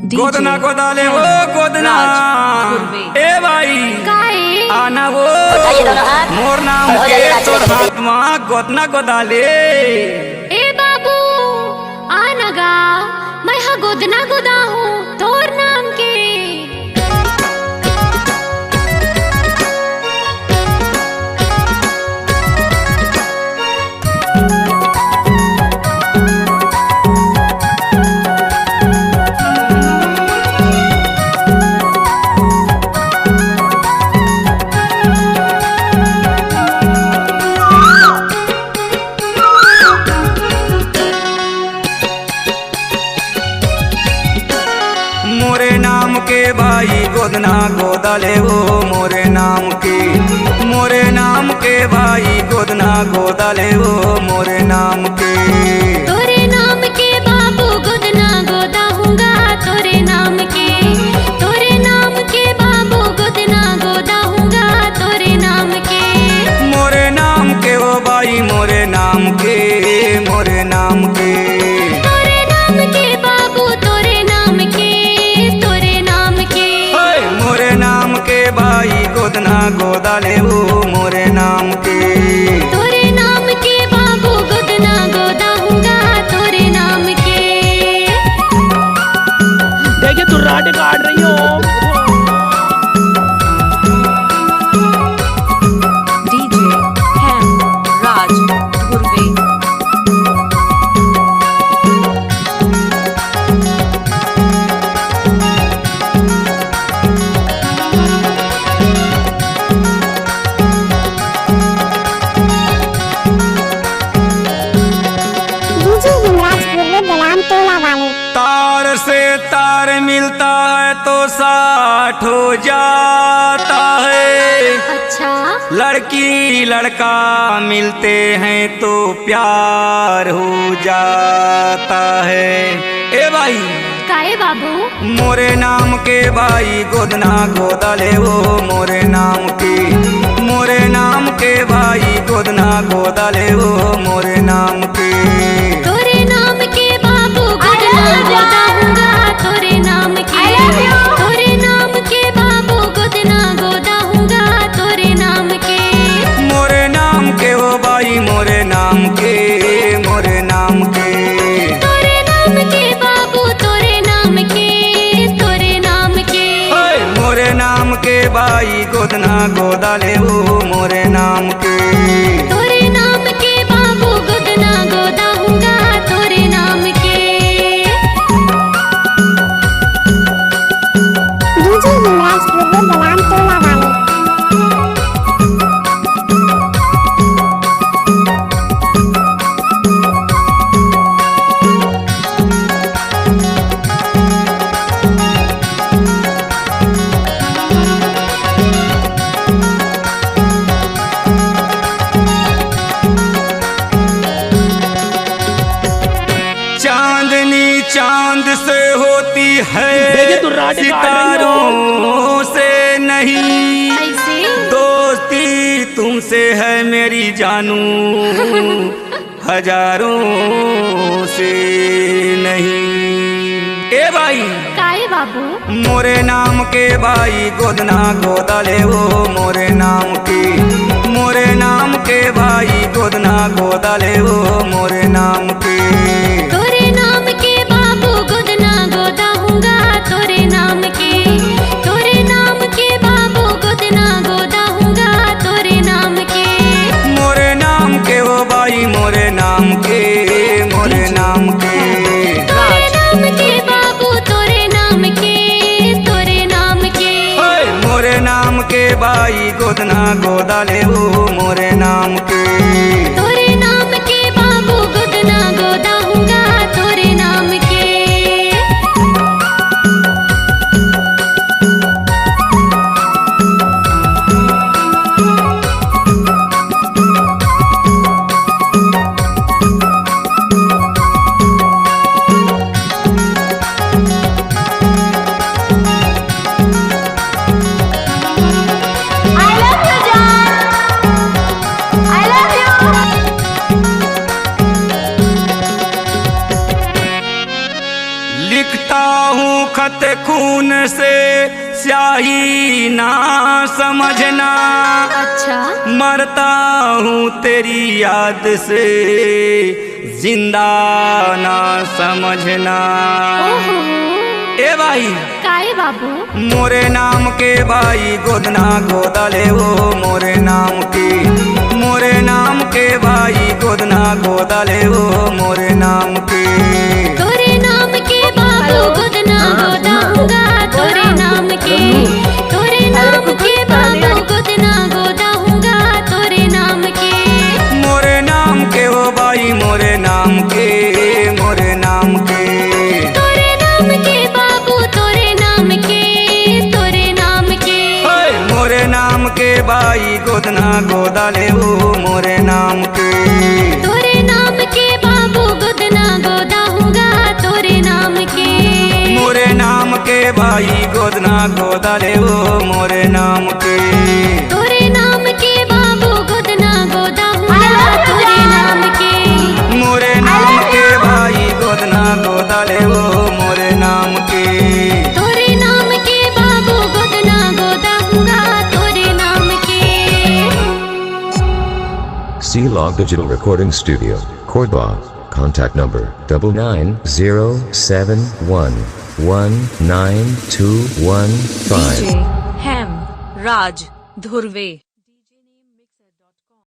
गोदना गोदाले वो गोदना ए भाई आना वो मोर नाम के तोर हाथमा गोदना गोदाले ए बाबू आनगा मैं हा गोदना गोदा हूँ तोर नाम के। मोरे नाम के भाई गोदना गोदाले वो मोरे नाम के भाई गोदना गोदाले वो मोरे नाम के। तोरे नाम के बाबू गोदना गोदा हूँगा तोरे नाम के। तोरे नाम के बाबू गोदना गोदा हूँगा तोरे नाम के। मोरे नाम के वो भाई मोरे नाम के मोरे नाम के। तोरे नाम के बाबू तोरे नाम के तोरे नाम के। मोरे नाम के भाई गोदना गोदाले वो मोरे नाम के। तोरे नाम के बाबू गोदना गोदा हूँगा तोरे नाम के। देखिए तू राटे काट रही हो। DJ Ham Raj Gurve तार से तार मिलता है तो साठ हो जाता है। अच्छा लड़की लड़का मिलते हैं तो प्यार हो जाता है। ए भाई काहे बाबू मोरे नाम के भाई गोदना गोदाले वो मोरे नाम के। मोरे नाम के भाई गोदना गोदाले वो मोरे नाम के। तोरे नाम के बाबू गोदना गोदा हूँगा तोरे नाम के। तोरे नाम के बाबू गोदना गोदा हूँगा तोरे नाम के। मोरे नाम के वो भाई मोरे नाम के मोरे नाम के। तोरे नाम के बाबू तोरे नाम के तोरे नाम के। मोरे नाम के भाई गोदना गोदाले वो मोरे नाम के। तोरे नाम के बाबू गोदना गोदा हूँगा तोरे नाम के। डीजे युवराज पूर्व बलान टोला वाले। चांदनी चांद से होती देखिए है तू राटे काट रही हो। सितारों से नहीं। ऐसे दोस्ती तुमसे है मेरी जानू हजारों से नहीं। ए भाई काहे बाबू मोरे नाम के भाई गोदना गोदाले वो मोरे नाम के। मोरे नाम के भाई गोदना गोदाले वो मोरे नाम के। तोरे नाम के बाबू गोदना गोदा हूँगा तोरे नाम के। तोरे नाम के बाबू गोदना गोदा हूँगा तोरे नाम के। मोरे नाम के वो भाई मोरे नाम के मोरे नाम के। तोरे नाम के बाबू तोरे नाम के तोरे नाम के। मोरे नाम के भाई गोदना गोदाले वो मोरे नाम के। तोरे नाम के बाबू गोदना गोदा हूँगा तोरे नाम के। सूखत खून से स्याही ना समझना, अच्छा मरता हूँ तेरी याद से जिंदा ना समझना। ओहो ए भाई काहे बाबू मोरे नाम के भाई गोदना गोदले वो मोरे नाम की, मोरे नाम के भाई गोदना गोदले वो मोरे नाम की। तोरे नाम के बाबू गोदना गोदाऊंगा तोरे नाम के, तोरे नाम के बाबू गोदना गोदाऊंगा तोरे नाम के। मोरे नाम के हो भाई मोरे नाम के, मोरे नाम के। तोरे नाम के बाबू तोरे नाम के, तोरे नाम के। मोरे नाम के भाई गोदना गोदले वो मोरे नाम के। तोरे नाम के बाबू गोदना गोदाऊंगा तोरे नाम के। मोरे नाम के भाई गोदना गोदले वो मोरे नाम के। तोरे नाम के बाबू गोदना गोदाऊंगा तोरे नाम के। मोरे नाम के भाई गोदना गोदले वो मोरे नाम के। तोरे नाम के बाबू गोदना गोदाऊंगा तोरे नाम के। C-Log Digital Recording Studio, Cordoba. Contact number 9907119215. DJ Ham Raj Dhurve.